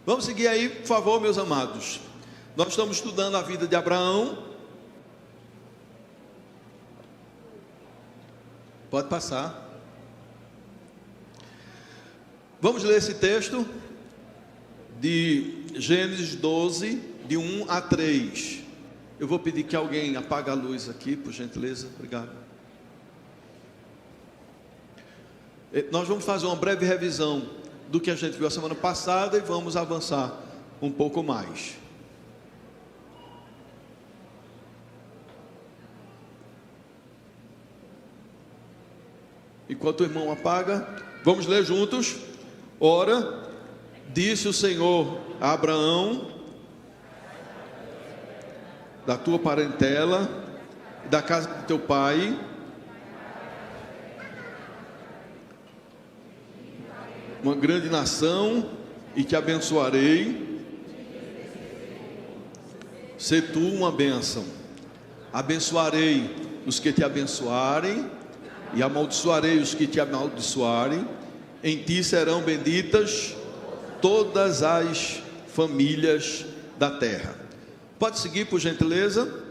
Vamos seguir aí, por favor, meus amados. Nós estamos estudando a vida de Abraão. Pode passar. Vamos ler esse texto de Gênesis 12, de 1 a 3. Eu vou pedir que alguém apague a luz aqui, por gentileza. Obrigado. Nós vamos fazer uma breve revisão do que a gente viu a semana passada e vamos avançar um pouco mais. Enquanto o irmão apaga, vamos ler juntos. Ora, disse o Senhor a Abraão: da tua parentela, da casa de teu pai, uma grande nação, e te abençoarei. Sê tu uma bênção. Abençoarei os que te abençoarem, e amaldiçoarei os que te amaldiçoarem. Em ti serão benditas todas as famílias da terra. Pode seguir, por gentileza.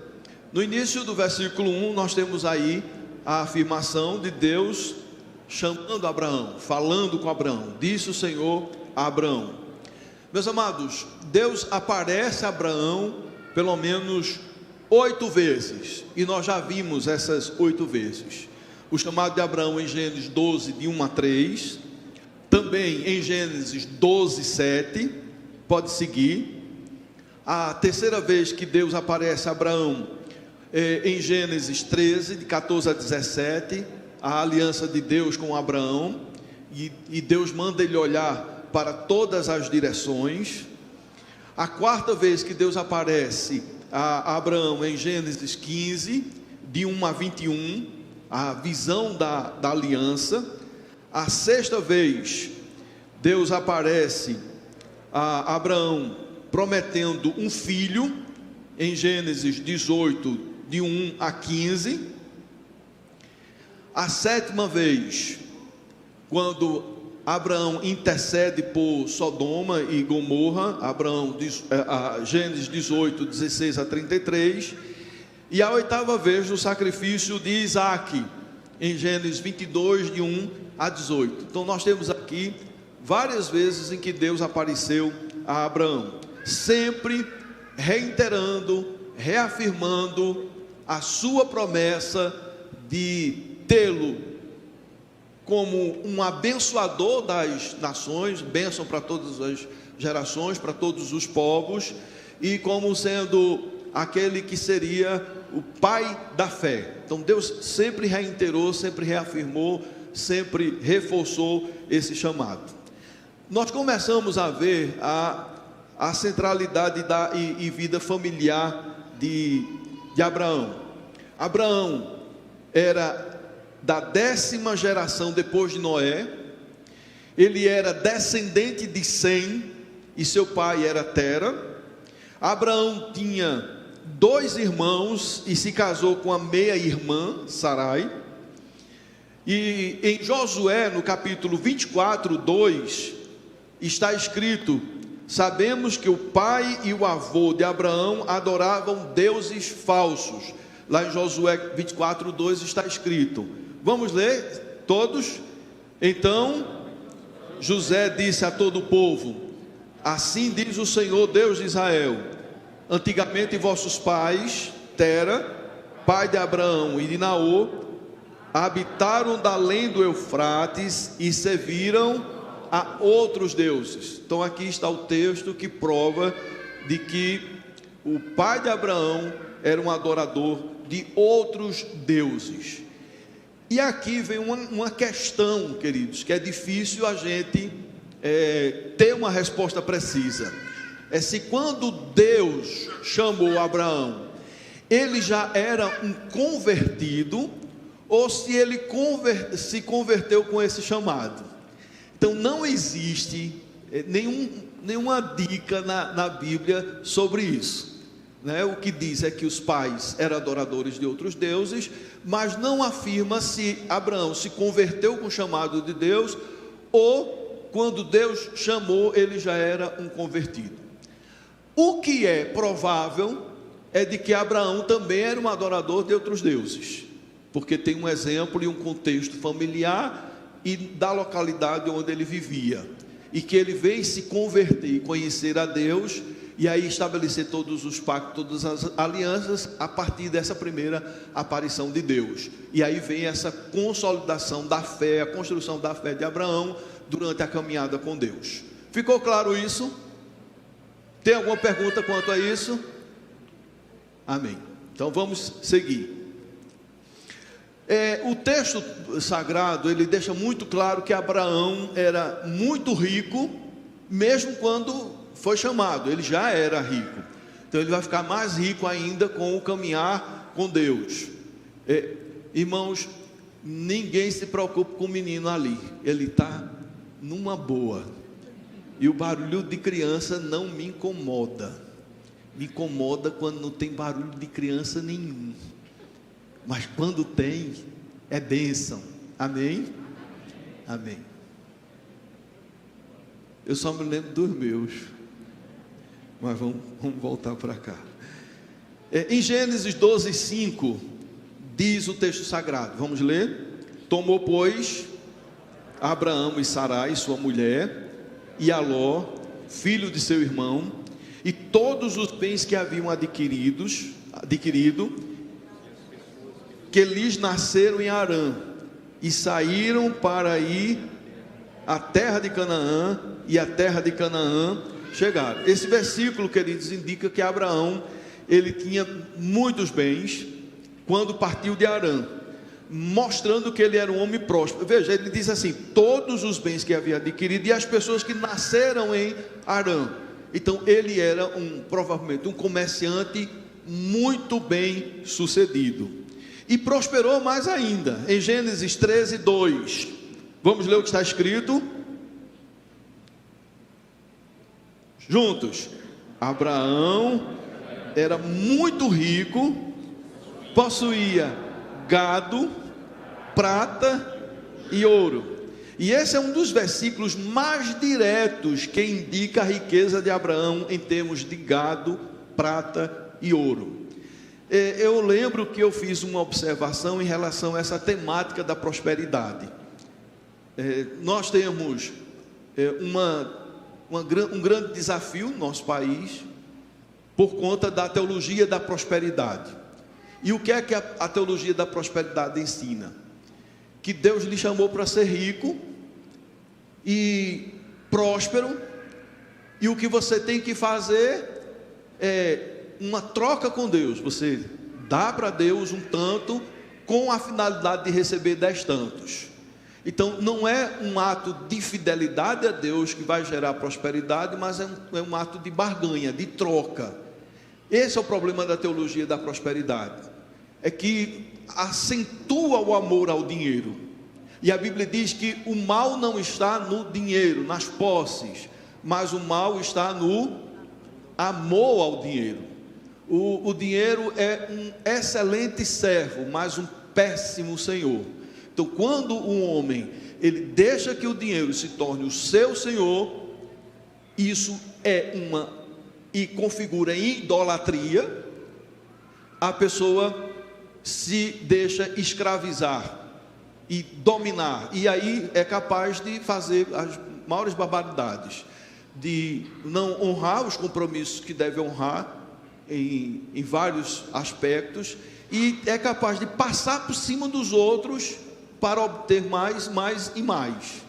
No início do versículo 1, nós temos aí a afirmação de Deus chamando Abraão, falando com Abraão. Disse o Senhor a Abraão. Meus amados, Deus aparece a Abraão pelo menos 8 vezes, e nós já vimos essas 8 vezes. O chamado de Abraão em Gênesis 12, de 1 a 3, também em Gênesis 12, 7, pode seguir. A terceira vez que Deus aparece a Abraão em Gênesis 13, de 14 a 17, a aliança de Deus com Abraão, e Deus manda ele olhar para todas as direções. A quarta vez que Deus aparece a Abraão em Gênesis 15, de 1 a 21, a visão da aliança. A sexta vez Deus aparece a Abraão prometendo um filho, em Gênesis 18, de 1 a 15. A sétima vez, quando Abraão intercede por Sodoma e Gomorra, Gênesis 18, 16 a 33. E a oitava vez, no sacrifício de Isaque, em Gênesis 22, de 1 a 18. Então nós temos aqui várias vezes em que Deus apareceu a Abraão, sempre reiterando, reafirmando a sua promessa de tê-lo como um abençoador das nações, bênção para todas as gerações, para todos os povos, e como sendo aquele que seria o pai da fé. Então Deus sempre reiterou, sempre reafirmou, sempre reforçou esse chamado. Nós começamos a ver a centralidade e vida familiar de Abraão. Abraão era da 10ª geração depois de Noé. Ele era descendente de Sem, e seu pai era Tera. Abraão tinha 2 irmãos e se casou com a meia-irmã, Sarai. E em Josué, no capítulo 24, 2, está escrito: sabemos que o pai e o avô de Abraão adoravam deuses falsos. Lá em Josué 24, 2 está escrito. Vamos ler todos? Então José disse a todo o povo: assim diz o Senhor Deus de Israel: antigamente vossos pais, Tera, pai de Abraão e de Naor, habitaram da além do Eufrates e serviram a outros deuses. Então aqui está o texto que prova de que o pai de Abraão era um adorador de outros deuses. E aqui vem uma questão, queridos, que é difícil a gente ter uma resposta precisa. É se quando Deus chamou Abraão, ele já era um convertido, ou se ele se converteu com esse chamado. Então não existe nenhuma dica na Bíblia sobre isso. O que diz é que os pais eram adoradores de outros deuses, mas não afirma se Abraão se converteu com o chamado de Deus ou quando Deus chamou, ele já era um convertido. O que é provável é de que Abraão também era um adorador de outros deuses, porque tem um exemplo e um contexto familiar e da localidade onde ele vivia, e que ele veio se converter e conhecer a Deus, e aí estabelecer todos os pactos, todas as alianças, a partir dessa primeira aparição de Deus. E aí vem essa consolidação da fé, a construção da fé de Abraão, durante a caminhada com Deus. Ficou claro isso? Tem alguma pergunta quanto a isso? Amém. Então vamos seguir. O texto sagrado, ele deixa muito claro que Abraão era muito rico, mesmo quando foi chamado, ele já era rico. Então ele vai ficar mais rico ainda com o caminhar com Deus. Irmãos, ninguém se preocupa com o menino ali, ele está numa boa, e o barulho de criança não me incomoda. Me incomoda quando não tem barulho de criança nenhum, mas quando tem, é bênção. Amém? Amém. Eu só me lembro dos meus, mas vamos voltar para cá. Em Gênesis 12:5 diz o texto sagrado, vamos ler? Tomou, pois, Abraão e Sarai, sua mulher, e Aló, filho de seu irmão, e todos os bens que haviam adquirido, que lhes nasceram em Harã, e saíram para ir à terra de Canaã, e a terra de Canaã chegaram. Esse versículo, queridos, indica que Abraão, ele tinha muitos bens quando partiu de Harã, mostrando que ele era um homem próspero. Veja, ele diz assim: todos os bens que havia adquirido, e as pessoas que nasceram em Harã. Então ele era provavelmente um comerciante muito bem sucedido, e prosperou mais ainda. Em Gênesis 13:2, vamos ler o que está escrito juntos. Abraão era muito rico, possuía gado, prata e ouro. E esse é um dos versículos mais diretos que indica a riqueza de Abraão em termos de gado, prata e ouro. Eu lembro que eu fiz uma observação em relação a essa temática da prosperidade. Nós temos um grande desafio no nosso país por conta da teologia da prosperidade. E o que é que a teologia da prosperidade ensina? Que Deus lhe chamou para ser rico e próspero, e o que você tem que fazer é uma troca com Deus. Você dá para Deus um tanto, com a finalidade de receber 10 tantos. Então não é um ato de fidelidade a Deus que vai gerar prosperidade, mas é um ato de barganha, de troca. Esse é o problema da teologia da prosperidade, é que acentua o amor ao dinheiro. E a Bíblia diz que o mal não está no dinheiro, nas posses, mas o mal está no amor ao dinheiro. O dinheiro é um excelente servo, mas um péssimo senhor. Então, quando um homem ele deixa que o dinheiro se torne o seu senhor, isso e configura idolatria. A pessoa se deixa escravizar e dominar, e aí é capaz de fazer as maiores barbaridades, de não honrar os compromissos que deve honrar em vários aspectos, e é capaz de passar por cima dos outros para obter mais e mais.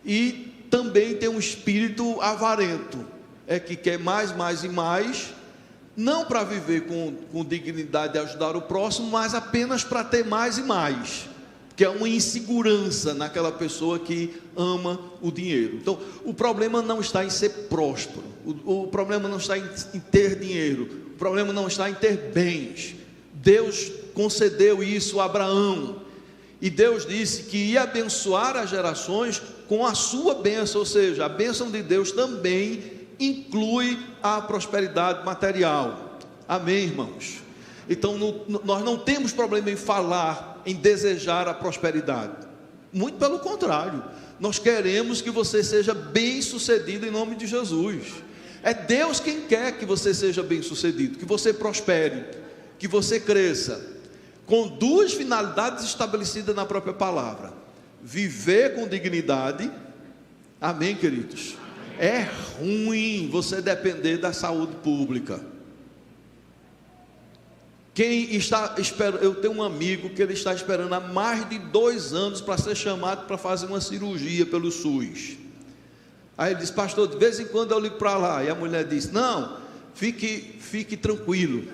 E também tem um espírito avarento, que quer mais e mais, não para viver com dignidade e ajudar o próximo, mas apenas para ter mais e mais, que é uma insegurança naquela pessoa que ama o dinheiro. Então, o problema não está em ser próspero, o problema não está em ter dinheiro, o problema não está em ter bens. Deus concedeu isso a Abraão, e Deus disse que ia abençoar as gerações com a sua bênção, ou seja, a bênção de Deus também inclui a prosperidade material. Amém, irmãos? Então nós não temos problema em falar, em desejar a prosperidade, muito pelo contrário. Nós queremos que você seja bem-sucedido em nome de Jesus. É Deus quem quer que você seja bem-sucedido, que você prospere, que você cresça, com duas finalidades estabelecidas na própria palavra: viver com dignidade. Amém, queridos? É ruim você depender da saúde pública. Quem está esperando, eu tenho um amigo que ele está esperando há mais de 2 anos para ser chamado para fazer uma cirurgia pelo SUS. Aí ele diz: pastor, de vez em quando eu ligo para lá. E a mulher diz: não, fique tranquilo,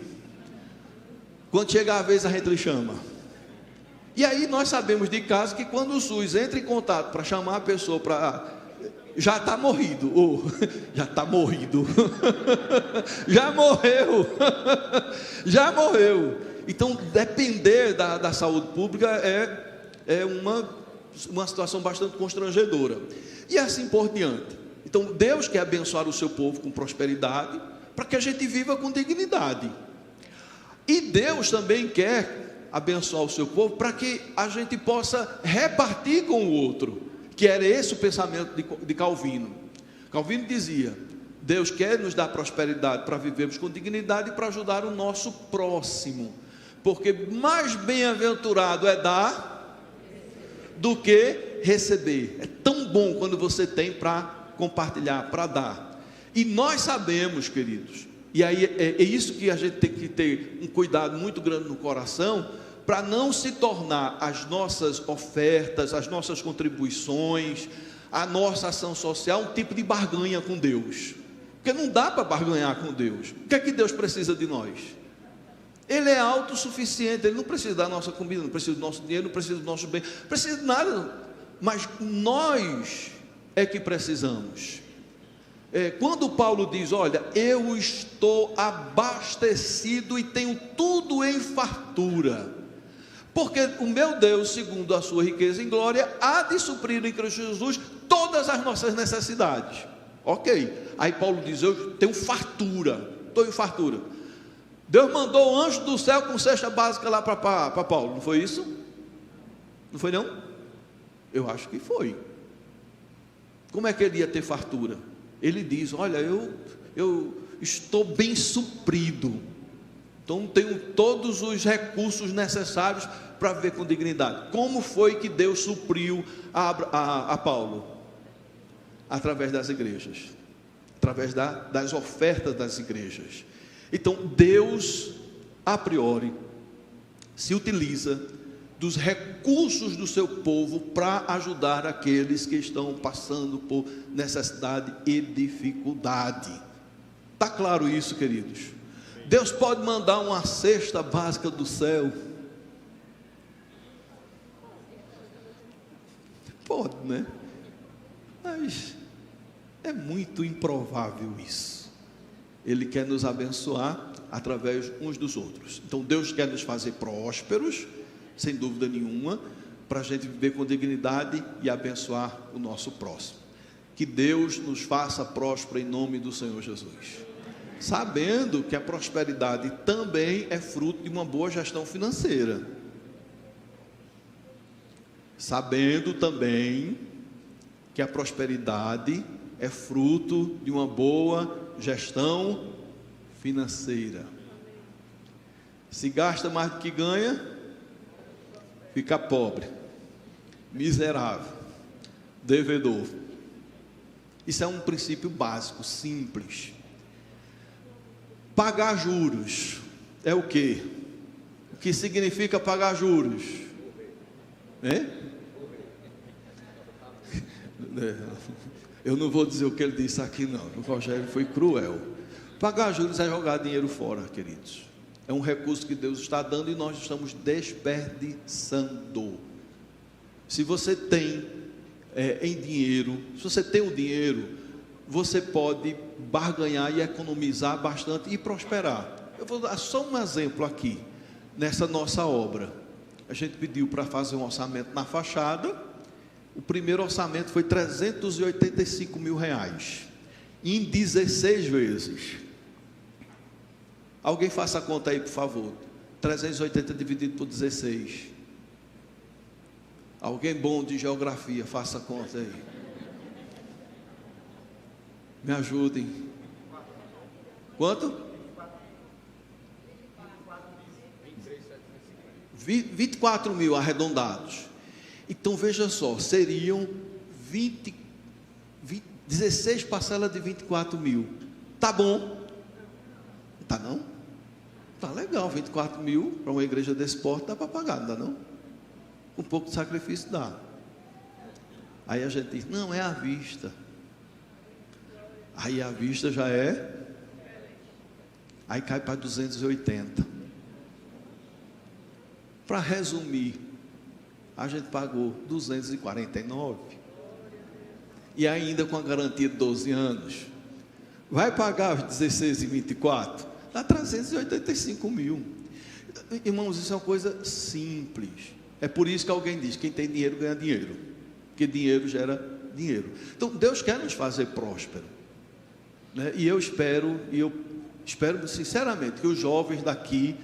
quando chegar a vez a gente lhe chama. E aí nós sabemos de casos que quando o SUS entra em contato para chamar a pessoa para... já está morrido, ou já está morrido, já morreu, já morreu. Então, depender da saúde pública é uma situação bastante constrangedora, e assim por diante. Então, Deus quer abençoar o seu povo com prosperidade, para que a gente viva com dignidade, e Deus também quer abençoar o seu povo, para que a gente possa repartir com o outro, que era esse o pensamento de Calvino. Calvino dizia: Deus quer nos dar prosperidade para vivermos com dignidade e para ajudar o nosso próximo, porque mais bem-aventurado é dar do que receber. É tão bom quando você tem para compartilhar, para dar. E nós sabemos, queridos, e aí é isso que a gente tem que ter um cuidado muito grande no coração, para não se tornar as nossas ofertas, as nossas contribuições, a nossa ação social um tipo de barganha com Deus, porque não dá para barganhar com Deus. O que é que Deus precisa de nós? Ele é autossuficiente, Ele não precisa da nossa comida, não precisa do nosso dinheiro, não precisa do nosso bem, não precisa de nada, mas nós é que precisamos. Quando Paulo diz: olha, eu estou abastecido e tenho tudo em fartura, porque o meu Deus, segundo a sua riqueza em glória, há de suprir em Cristo Jesus todas as nossas necessidades. Ok, aí Paulo diz: eu tenho fartura, estou em fartura. Deus mandou o anjo do céu com cesta básica lá para Paulo, não foi isso? Não foi não? Eu acho que foi. Como é que ele ia ter fartura? Ele diz: olha, eu estou bem suprido, então tenho todos os recursos necessários para viver com dignidade. Como foi que Deus supriu a Paulo? Através das igrejas, através das ofertas das igrejas. Então Deus, a priori, se utiliza dos recursos do seu povo para ajudar aqueles que estão passando por necessidade e dificuldade. Está claro isso, queridos? Deus pode mandar uma cesta básica do céu? Pode, né? Mas é muito improvável isso. Ele quer nos abençoar através uns dos outros. Então Deus quer nos fazer prósperos, sem dúvida nenhuma, para a gente viver com dignidade e abençoar o nosso próximo. Que Deus nos faça próspero em nome do Senhor Jesus, sabendo que a prosperidade também é fruto de uma boa gestão financeira, sabendo também que a prosperidade é fruto de uma boa gestão financeira. Se gasta mais do que ganha, fica pobre, miserável, devedor. Isso é um princípio básico, simples. Pagar juros é o quê? O que significa pagar juros? Eu não vou dizer o que ele disse aqui não, o Rogério foi cruel. Pagar juros é jogar dinheiro fora, queridos. É um recurso que Deus está dando e nós estamos desperdiçando. Se você tem em dinheiro, se você tem o dinheiro, você pode barganhar e economizar bastante e prosperar. Eu vou dar só um exemplo aqui. Nessa nossa obra, a gente pediu para fazer um orçamento na fachada. O primeiro orçamento foi R$385 mil, em 16 vezes. Alguém faça a conta aí, por favor. 380 dividido por 16. Alguém bom de geografia, faça a conta aí. Me ajudem. Quanto? 24 mil arredondados. Então veja só, seriam 16 parcelas de 24 mil. Tá bom? Tá não? Tá legal, 24 mil para uma igreja desse porte dá para pagar, não dá não? Um pouco de sacrifício dá. Aí a gente diz, não, é à vista. Aí à vista já é. Aí cai para 280. Para resumir, a gente pagou 249. E ainda com a garantia de 12 anos. Vai pagar os 16 e 24? Dá 385 mil. Irmãos, isso é uma coisa simples. É por isso que alguém diz, quem tem dinheiro ganha dinheiro. Porque dinheiro gera dinheiro. Então Deus quer nos fazer próspero, né? E eu espero sinceramente que os jovens daqui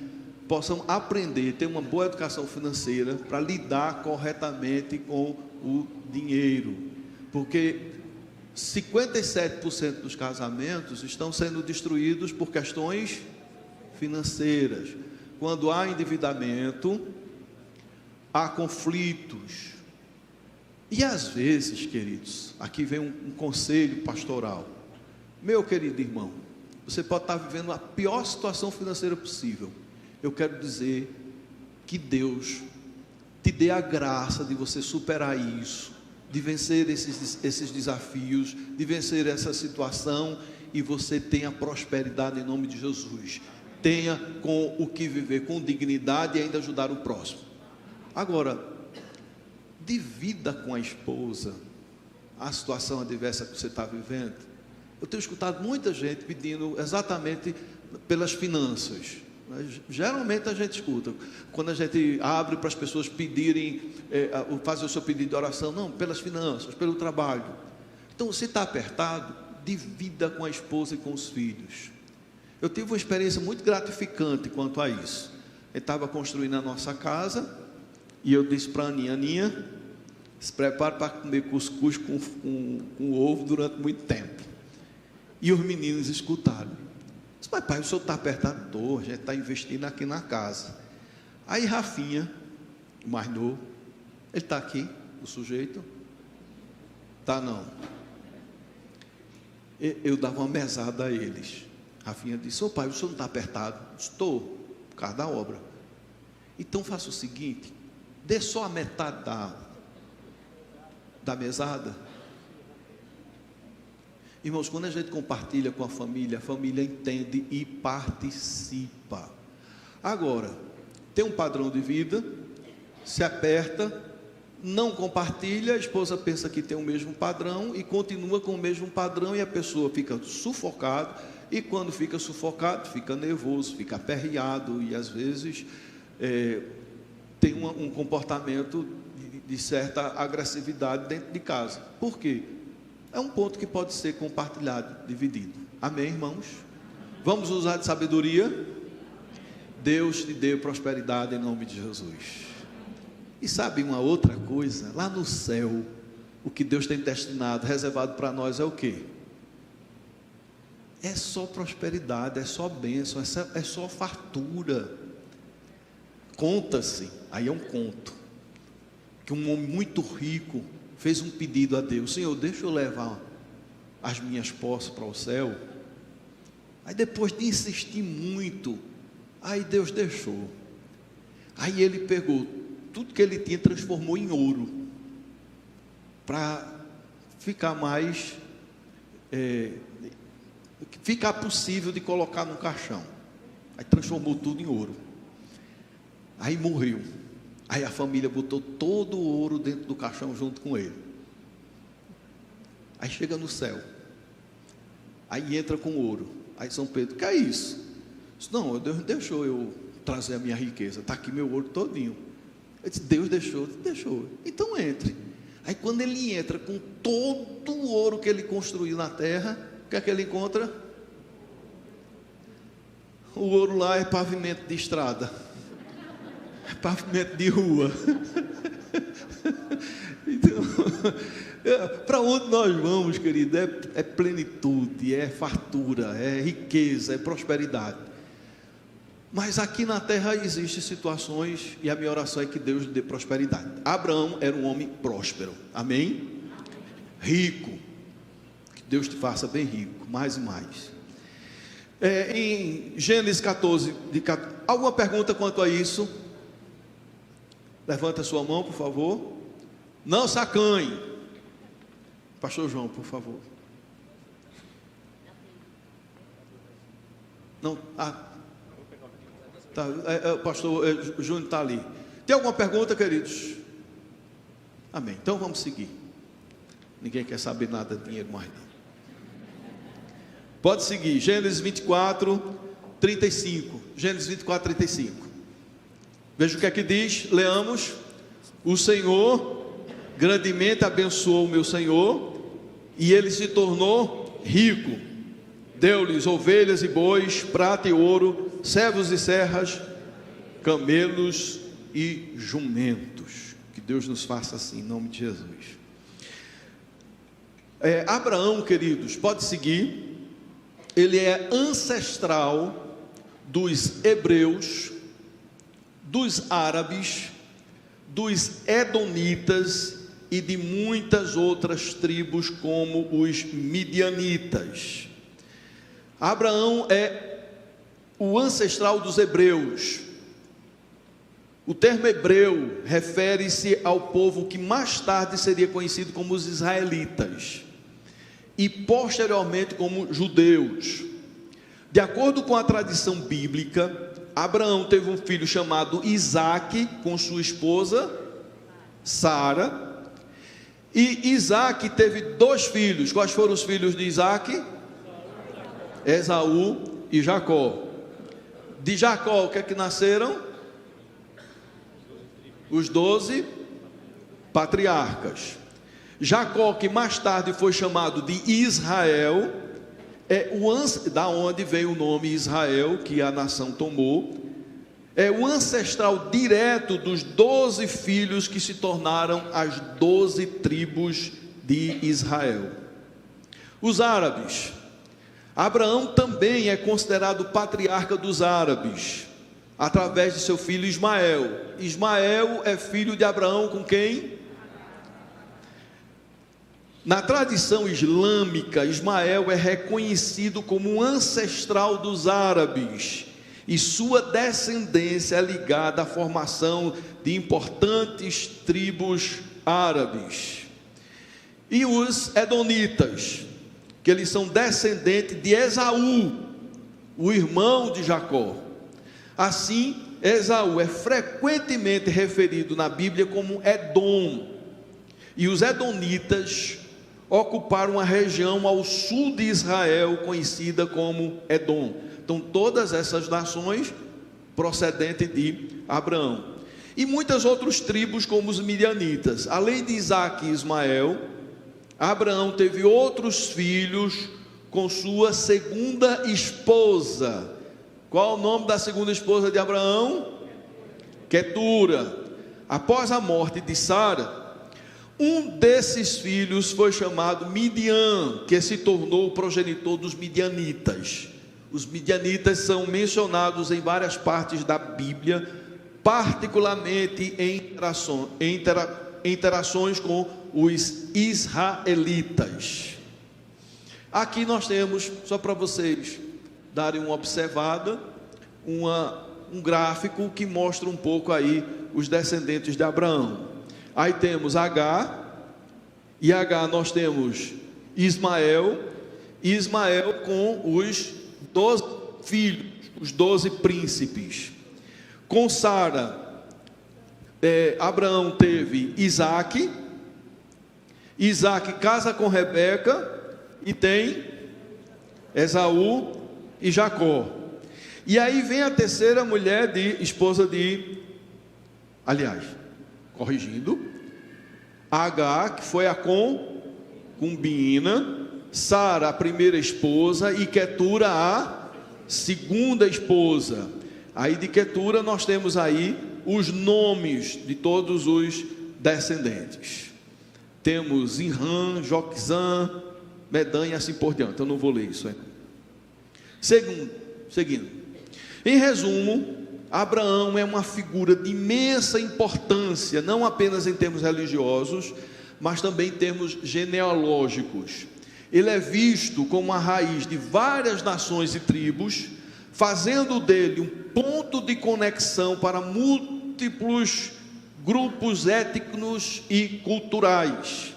possam aprender, ter uma boa educação financeira para lidar corretamente com o dinheiro, porque 57% dos casamentos estão sendo destruídos por questões financeiras. Quando há endividamento, há conflitos. E às vezes, queridos, aqui vem um conselho pastoral. Meu querido irmão, você pode estar vivendo a pior situação financeira possível. Eu quero dizer que Deus te dê a graça de você superar isso, de vencer esses desafios, de vencer essa situação, e você tenha prosperidade em nome de Jesus. Tenha com o que viver, com dignidade e ainda ajudar o próximo. Agora, divida com a esposa a situação adversa que você está vivendo. Eu tenho escutado muita gente pedindo exatamente pelas finanças. Geralmente a gente escuta, quando a gente abre para as pessoas pedirem, fazer o seu pedido de oração, não, pelas finanças, pelo trabalho. Então, se está apertado, divida com a esposa e com os filhos. Eu tive uma experiência muito gratificante quanto a isso. Eu estava construindo a nossa casa, e eu disse para a Aninha, se prepare para comer cuscuz com ovo durante muito tempo. E os meninos escutaram. Disse, mas pai, o senhor está apertado? A gente está investindo aqui na casa. Aí Rafinha, o mais novo, ele está aqui, o sujeito? Tá não. Eu dava uma mesada a eles. Rafinha disse, ô pai, o senhor não está apertado? Estou, por causa da obra. Então faça o seguinte, dê só a metade da mesada. Irmãos, quando a gente compartilha com a família entende e participa. Agora, tem um padrão de vida, se aperta, não compartilha, a esposa pensa que tem o mesmo padrão e continua com o mesmo padrão, e a pessoa fica sufocada, e quando fica sufocado, fica nervoso, fica aperreado, e às vezes tem um comportamento de certa agressividade dentro de casa. Por quê? É um ponto que pode ser compartilhado, dividido. Amém, irmãos? Vamos usar de sabedoria? Deus te dê prosperidade em nome de Jesus. E sabe uma outra coisa? Lá no céu, o que Deus tem destinado, reservado para nós é o quê? É só prosperidade, é só bênção, é só fartura. Conta-se, aí é um conto, que um homem muito rico fez um pedido a Deus: Senhor, deixa eu levar as minhas posses para o céu. Aí depois de insistir muito, aí Deus deixou. Aí ele pegou tudo que ele tinha, transformou em ouro, para ficar mais, ficar possível de colocar no caixão. Aí transformou tudo em ouro. Aí morreu. Aí a família botou todo o ouro dentro do caixão junto com ele. Aí chega no céu. Aí entra com ouro. Aí São Pedro, que é isso? Disse, não, Deus deixou eu trazer a minha riqueza. Está aqui meu ouro todinho. Eu disse, Deus deixou? Deixou. Então entre. Aí quando ele entra com todo o ouro que ele construiu na terra, o que é que ele encontra? O ouro lá é pavimento de estrada. Pavimento de rua. Para onde nós vamos, querido, é plenitude, é fartura, é riqueza, é prosperidade. Mas aqui na terra existem situações, e a minha oração é que Deus lhe dê prosperidade. Abraão era um homem próspero, amém? Rico, que Deus te faça bem rico, mais e mais. Em Gênesis 14, alguma pergunta quanto a isso? Levanta a sua mão, por favor. Não sacanhe. Pastor João, por favor. Não, tá, o pastor Júnior está ali. Tem alguma pergunta, queridos? Amém. Então vamos seguir. Ninguém quer saber nada de dinheiro mais não. Pode seguir. Gênesis 24, 35. Gênesis 24, 35. Veja o que é que diz. Leamos. O Senhor grandemente abençoou o meu Senhor, e ele se tornou rico. Deu-lhes ovelhas e bois, prata e ouro, servos e serras, camelos e jumentos. Que Deus nos faça assim, em nome de Jesus. Abraão, queridos, pode seguir. Ele é ancestral dos hebreus, dos árabes, dos edonitas e de muitas outras tribos, como os midianitas. Abraão é o ancestral dos hebreus. O termo hebreu refere-se ao povo que mais tarde seria conhecido como os israelitas e posteriormente como judeus. De acordo com a tradição bíblica, Abraão teve um filho chamado Isaque com sua esposa Sara. E Isaque teve 2 filhos. Quais foram os filhos de Isaque? Esaú e Jacó. De Jacó, o que é que nasceram? Os 12 patriarcas. Jacó, que mais tarde foi chamado de Israel, da onde veio o nome Israel, que a nação tomou. É o ancestral direto dos 12 filhos que se tornaram as 12 tribos de Israel. Os árabes. Abraão também é considerado patriarca dos árabes, através de seu filho Ismael. Ismael é filho de Abraão com quem? Na tradição islâmica, Ismael é reconhecido como um ancestral dos árabes, e sua descendência é ligada à formação de importantes tribos árabes. E os edonitas, que eles são descendentes de Esaú, o irmão de Jacó. Assim, Esaú é frequentemente referido na Bíblia como Edom. E os edonitas ocuparam a região ao sul de Israel, conhecida como Edom. Então, todas essas nações procedentes de Abraão. E muitas outras tribos, como os midianitas. Além de Isaque e Ismael, Abraão teve outros filhos com sua segunda esposa. Qual o nome da segunda esposa de Abraão? Quetura. Após a morte de Sara, um desses filhos foi chamado Midian, que se tornou o progenitor dos midianitas. Os midianitas são mencionados em várias partes da Bíblia, particularmente em interações com os israelitas. Aqui nós temos, só para vocês darem uma observada, um gráfico que mostra um pouco aí os descendentes de Abraão. Aí temos Agar, e Agar nós temos Ismael com os 12 filhos, os 12 príncipes. Com Sara, Abraão teve Isaque. Isaque casa com Rebeca e tem Esaú e Jacó. E aí vem a terceira mulher, Agar, que foi a concubina, Sara, a primeira esposa, e Quetura, a segunda esposa. Aí de Quetura nós temos aí os nomes de todos os descendentes. temos Inram, Joquizã, Medan e assim por diante. Eu não vou ler isso ainda. Seguindo. Em resumo, Abraão é uma figura de imensa importância, não apenas em termos religiosos, mas também em termos genealógicos. Ele é visto como a raiz de várias nações e tribos, fazendo dele um ponto de conexão para múltiplos grupos étnicos e culturais.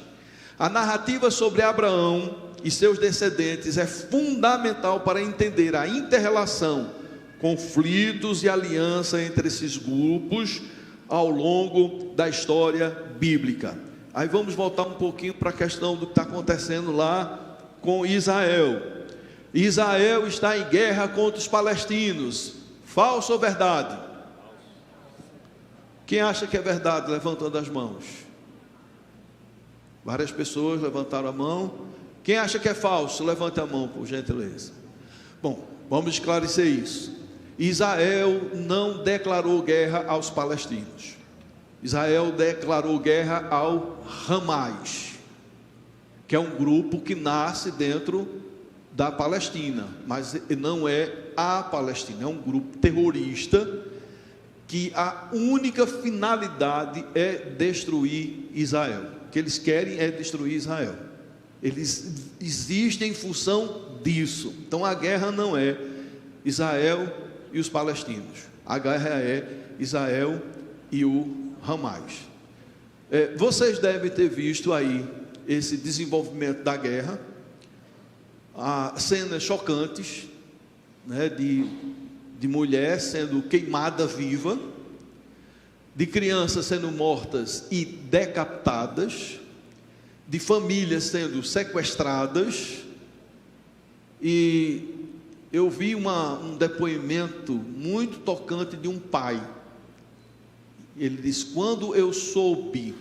A narrativa sobre Abraão e seus descendentes é fundamental para entender a inter-relação, conflitos e aliança entre esses grupos ao longo da história bíblica. Aí vamos voltar um pouquinho para a questão do que está acontecendo lá com Israel. Israel está em guerra contra os palestinos. Falso ou verdade? Quem acha que é verdade, levantando as mãos? Várias pessoas levantaram a mão. Quem acha que é falso, levante a mão, por gentileza. Bom, vamos esclarecer isso. Israel não declarou guerra aos palestinos. Israel declarou guerra ao Hamas, que é um grupo que nasce dentro da Palestina, mas não é a Palestina, é um grupo terrorista que a única finalidade é destruir Israel. O que eles querem é destruir Israel. Eles existem em função disso. Então a guerra não é Israel e os palestinos, a guerra é Israel e o Hamas. Vocês devem ter visto aí esse desenvolvimento da guerra, cenas chocantes, né, de mulher sendo queimada viva, de crianças sendo mortas e decapitadas, de famílias sendo sequestradas. E eu vi um depoimento muito tocante de um pai. Ele diz: quando eu soube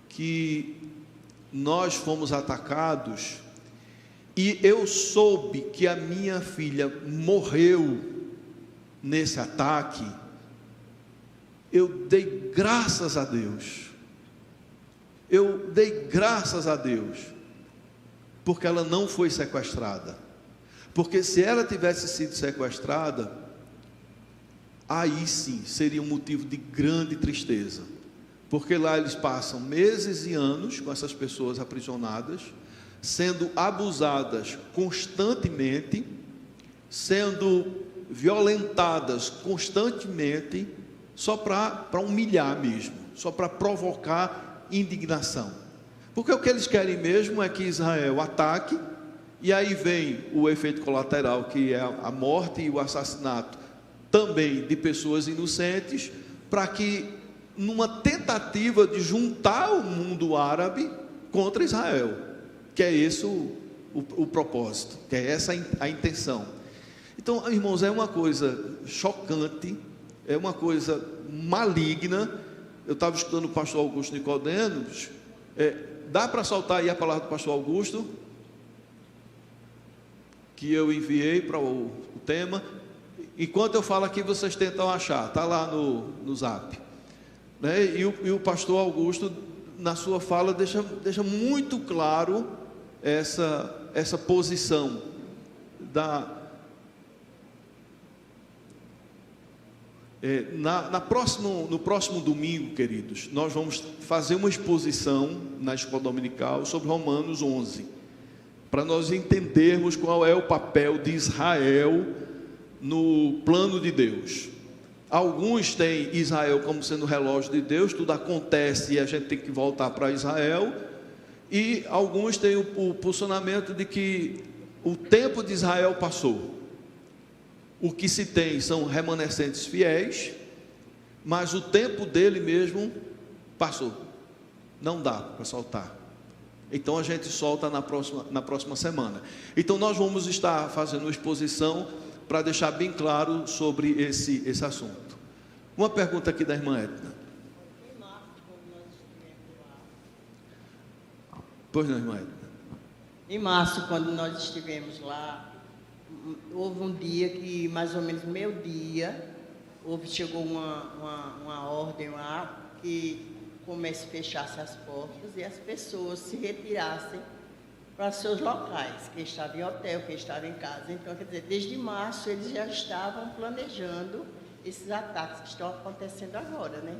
que nós fomos atacados, e eu soube que a minha filha morreu nesse ataque, eu dei graças a Deus. Eu dei graças a Deus, porque ela não foi sequestrada. Porque se ela tivesse sido sequestrada, aí sim seria um motivo de grande tristeza. Porque lá eles passam meses e anos com essas pessoas aprisionadas, sendo abusadas constantemente, sendo violentadas constantemente, só para humilhar mesmo, só para provocar indignação. Porque o que eles querem mesmo é que Israel ataque, e aí vem o efeito colateral, que é a morte e o assassinato também de pessoas inocentes, para que, numa tentativa de juntar o mundo árabe contra Israel, que é esse o propósito, que é essa a intenção. Então, irmãos, é uma coisa chocante, é uma coisa maligna. Eu estava escutando o pastor Augusto Nicodemos. Dá para soltar aí a palavra do pastor Augusto, que eu enviei para o tema. Enquanto eu falo aqui, vocês tentam achar, está lá no zap, né? E o pastor Augusto, na sua fala, deixa muito claro essa posição no próximo domingo, queridos, nós vamos fazer uma exposição na escola dominical sobre Romanos 11, para nós entendermos qual é o papel de Israel no plano de Deus. Alguns têm Israel como sendo o relógio de Deus, tudo acontece e a gente tem que voltar para Israel, e alguns têm o posicionamento de que o tempo de Israel passou. O que se tem são remanescentes fiéis, mas o tempo dele mesmo passou, não dá para soltar. Então a gente solta na próxima semana. Então nós vamos estar fazendo uma exposição para deixar bem claro sobre esse assunto. Uma pergunta aqui da irmã Edna. Pois não, irmã Edna. Em março, quando nós estivemos lá, houve um dia que, mais ou menos meio-dia, chegou uma ordem lá, que comércio fechasse as portas e as pessoas se retirassem para seus locais, quem estava em hotel, quem estava em casa. Então, quer dizer, desde março eles já estavam planejando esses ataques que estão acontecendo agora, né?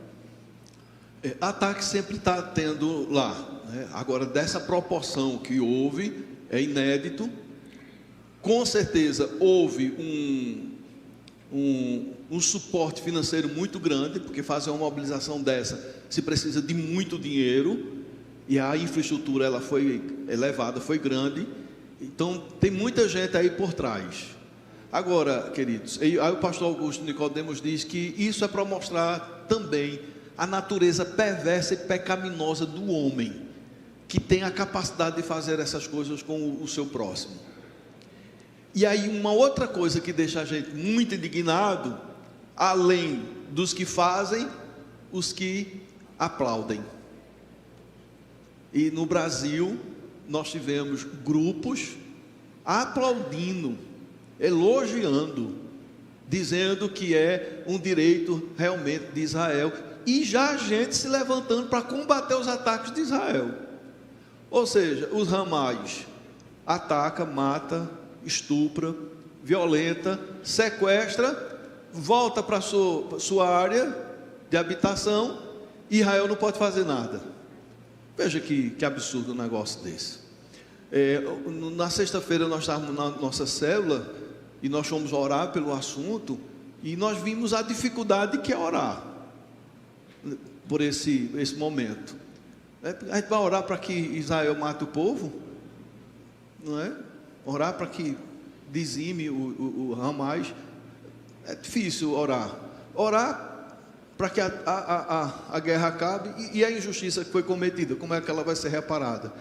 Ataque sempre está tendo lá, né? Agora, dessa proporção que houve, é inédito. Com certeza houve um suporte financeiro muito grande, porque fazer uma mobilização dessa se precisa de muito dinheiro, e a infraestrutura ela foi elevada, foi grande, então tem muita gente aí por trás. Agora, queridos, aí o pastor Augusto Nicodemos diz que isso é para mostrar também a natureza perversa e pecaminosa do homem, que tem a capacidade de fazer essas coisas com o seu próximo. E aí uma outra coisa que deixa a gente muito indignado, além dos que fazem, os que aplaudem. E no Brasil, nós tivemos grupos aplaudindo, elogiando, dizendo que é um direito realmente de Israel, e já a gente se levantando para combater os ataques de Israel. Ou seja, os Hamas ataca, mata, estupra, violenta, sequestra, volta para sua área de habitação, e Israel não pode fazer nada. Veja que absurdo um negócio desse. Na sexta-feira nós estávamos na nossa célula e nós fomos orar pelo assunto, e nós vimos a dificuldade que é orar por esse momento. A gente vai orar para que Israel mate o povo, não é? Orar para que dizime o Hamas. É difícil orar para que a guerra acabe, e a injustiça que foi cometida, como é que ela vai ser reparada?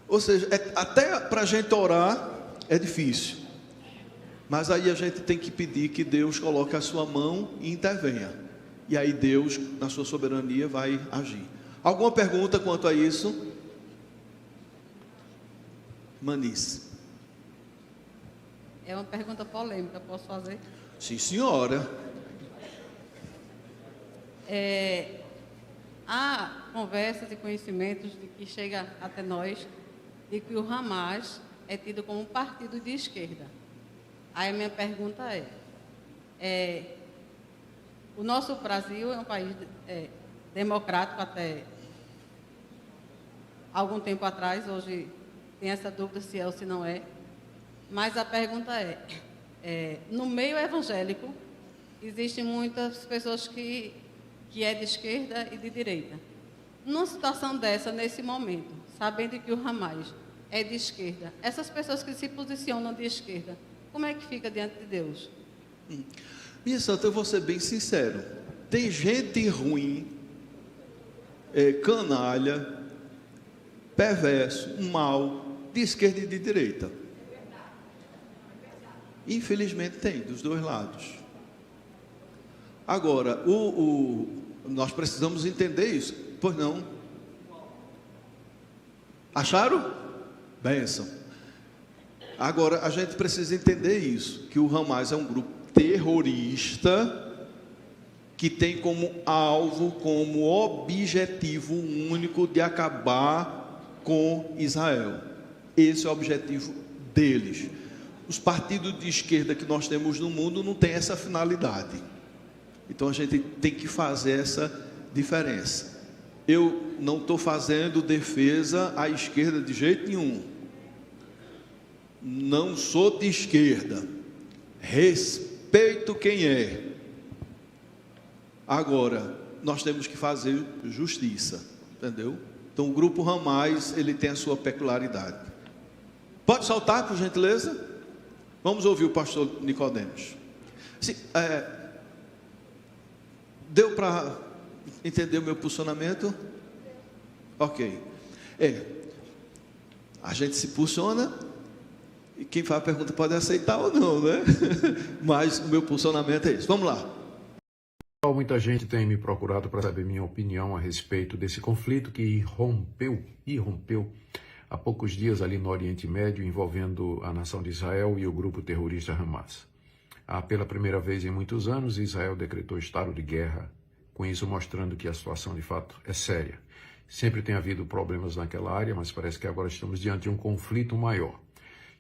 Ou seja, até para a gente orar é difícil, mas aí a gente tem que pedir que Deus coloque a sua mão e intervenha, e aí Deus, na sua soberania, vai agir. Alguma pergunta quanto a isso? Manice. É uma pergunta polêmica, posso fazer? Sim, senhora. Há conversas e conhecimentos de que chega até nós de que o Hamas é tido como um partido de esquerda. Aí a minha pergunta o nosso Brasil é um país democrático até algum tempo atrás, hoje tem essa dúvida se é ou se não é, mas a pergunta no meio evangélico existem muitas pessoas que é de esquerda e de direita. Numa situação dessa, nesse momento, sabendo que o Hamas é de esquerda, essas pessoas que se posicionam de esquerda, como é que fica diante de Deus? Minha santa, eu vou ser bem sincero. Tem gente ruim, canalha, perverso, mau, de esquerda e de direita. Infelizmente tem, dos dois lados. Agora, nós precisamos entender isso. Pois não? Acharam? Bênção. Agora, a gente precisa entender isso, que o Hamas é um grupo terrorista que tem como alvo, como objetivo único de acabar com Israel. Esse é o objetivo deles. Os partidos de esquerda que nós temos no mundo não têm essa finalidade. Então a gente tem que fazer essa diferença. Eu não estou fazendo defesa à esquerda de jeito nenhum. Não sou de esquerda. Respeito quem é. Agora, nós temos que fazer justiça. Entendeu? Então o grupo Hamas, ele tem a sua peculiaridade. Pode saltar, por gentileza? Vamos ouvir o pastor Nicodemos. Deu para entender o meu posicionamento? Ok. A gente se posiciona e quem faz a pergunta pode aceitar ou não, né? Mas o meu posicionamento é esse. Vamos lá. Muita gente tem me procurado para saber minha opinião a respeito desse conflito que irrompeu há poucos dias ali no Oriente Médio, envolvendo a nação de Israel e o grupo terrorista Hamas. Pela primeira vez em muitos anos, Israel decretou estado de guerra com isso mostrando que a situação de fato é séria. Sempre tem havido problemas naquela área, mas parece que agora estamos diante de um conflito maior.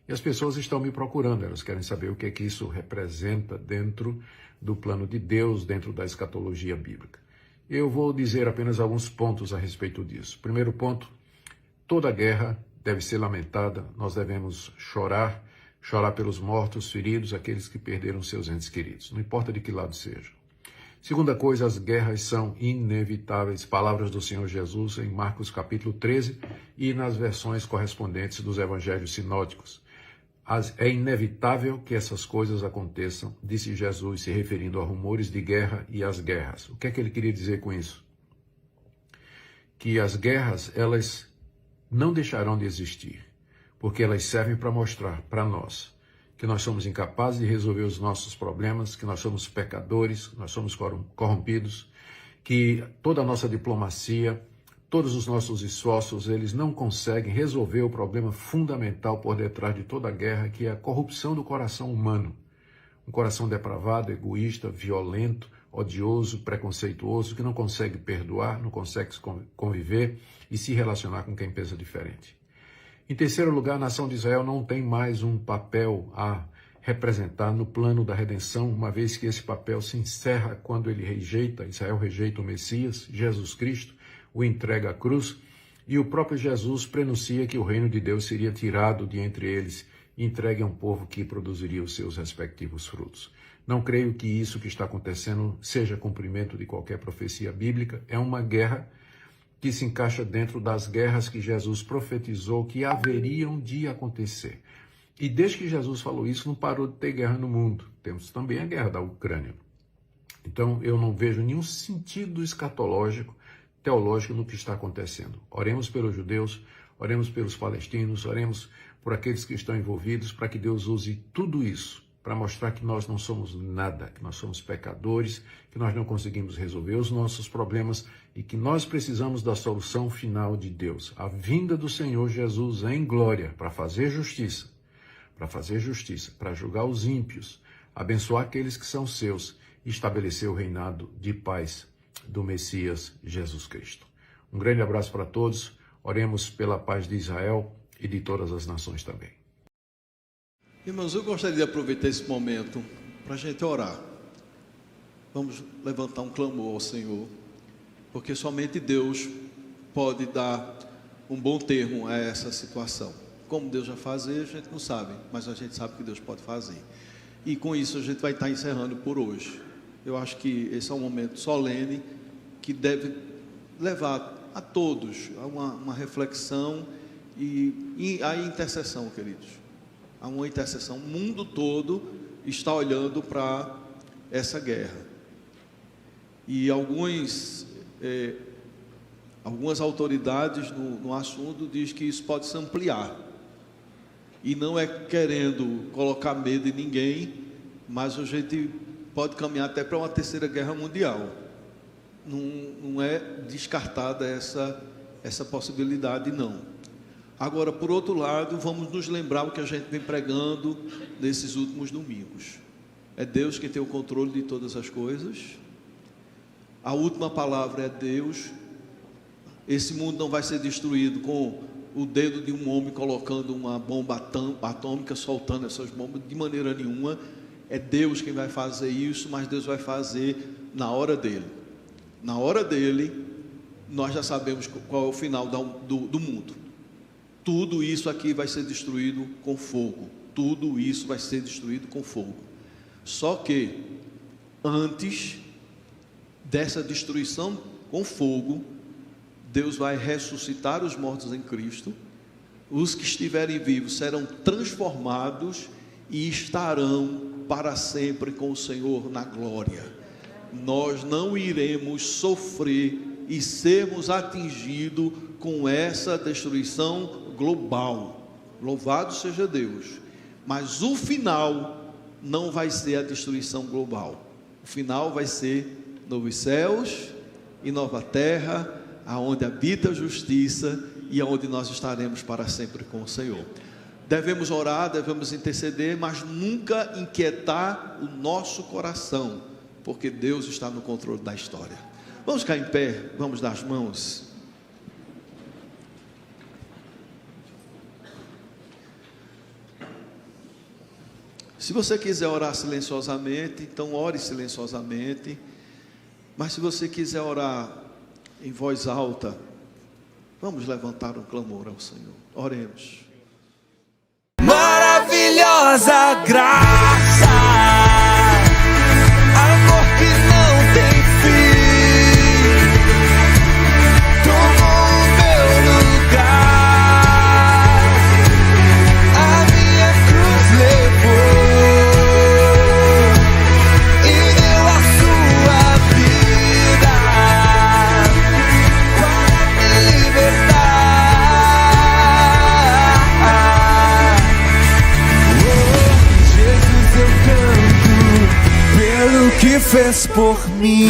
E as pessoas estão me procurando, elas querem saber o que é que isso representa dentro do plano de Deus, dentro da escatologia bíblica. Eu vou dizer apenas alguns pontos a respeito disso. Primeiro ponto, toda guerra deve ser lamentada, nós devemos chorar pelos mortos, feridos, aqueles que perderam seus entes queridos, não importa de que lado seja. Segunda coisa, as guerras são inevitáveis, palavras do Senhor Jesus em Marcos capítulo 13 e nas versões correspondentes dos evangelhos sinóticos. É inevitável que essas coisas aconteçam, disse Jesus, se referindo a rumores de guerra e às guerras. O que é que ele queria dizer com isso? Que as guerras, elas não deixarão de existir, porque elas servem para mostrar para nós que nós somos incapazes de resolver os nossos problemas, que nós somos pecadores, nós somos corrompidos, que toda a nossa diplomacia, todos os nossos esforços, eles não conseguem resolver o problema fundamental por detrás de toda a guerra, que é a corrupção do coração humano. Um coração depravado, egoísta, violento, odioso, preconceituoso, que não consegue perdoar, não consegue conviver e se relacionar com quem pensa diferente. Em terceiro lugar, a nação de Israel não tem mais um papel a representar no plano da redenção, uma vez que esse papel se encerra quando Israel rejeita o Messias, Jesus Cristo, o entrega à cruz, e o próprio Jesus prenuncia que o reino de Deus seria tirado de entre eles e entregue a um povo que produziria os seus respectivos frutos. Não creio que isso que está acontecendo seja cumprimento de qualquer profecia bíblica, é uma guerra que se encaixa dentro das guerras que Jesus profetizou que haveriam de acontecer. E desde que Jesus falou isso, não parou de ter guerra no mundo. Temos também a guerra da Ucrânia. Então, eu não vejo nenhum sentido escatológico, teológico no que está acontecendo. Oremos pelos judeus, oremos pelos palestinos, oremos por aqueles que estão envolvidos, para que Deus use tudo isso para mostrar que nós não somos nada, que nós somos pecadores, que nós não conseguimos resolver os nossos problemas e que nós precisamos da solução final de Deus, a vinda do Senhor Jesus em glória para fazer justiça, para julgar os ímpios, abençoar aqueles que são seus e estabelecer o reinado de paz do Messias Jesus Cristo. Um grande abraço para todos, oremos pela paz de Israel e de todas as nações também. Irmãos, eu gostaria de aproveitar esse momento para a gente orar. Vamos levantar um clamor ao Senhor, porque somente Deus pode dar um bom termo a essa situação. Como Deus vai fazer, a gente não sabe, mas a gente sabe que Deus pode fazer. E com isso a gente vai estar encerrando por hoje. Eu acho que esse é um momento solene que deve levar a todos a uma reflexão e a intercessão, queridos. Há uma intercessão. O mundo todo está olhando para essa guerra. E algumas autoridades no assunto dizem que isso pode se ampliar. E não é querendo colocar medo em ninguém, mas a gente pode caminhar até para uma terceira guerra mundial. Não é descartada essa possibilidade, não. Agora, por outro lado, vamos nos lembrar o que a gente vem pregando nesses últimos domingos. É Deus quem tem o controle de todas as coisas. A última palavra é Deus. Esse mundo não vai ser destruído com o dedo de um homem colocando uma bomba atômica, soltando essas bombas, de maneira nenhuma. É Deus quem vai fazer isso, mas Deus vai fazer na hora dele. Na hora dele, nós já sabemos qual é o final do mundo. Tudo isso aqui vai ser destruído com fogo. Tudo isso vai ser destruído com fogo. Só que, antes dessa destruição com fogo, Deus vai ressuscitar os mortos em Cristo. Os que estiverem vivos serão transformados e estarão para sempre com o Senhor na glória. Nós não iremos sofrer e sermos atingidos com essa destruição global. Louvado seja Deus. Mas o final não vai ser a destruição global. O final vai ser novos céus e nova terra, aonde habita a justiça e aonde nós estaremos para sempre com o Senhor. Devemos orar, devemos interceder, mas nunca inquietar o nosso coração, porque Deus está no controle da história. Vamos ficar em pé, vamos dar as mãos. Se você quiser orar silenciosamente, então ore silenciosamente. Mas se você quiser orar em voz alta, vamos levantar um clamor ao Senhor. Oremos. Maravilhosa graça, amor que não tem fim, tomou o meu lugar, a minha cruz levou e deu a sua vida para me libertar. Jesus, eu canto pelo que fez por mim.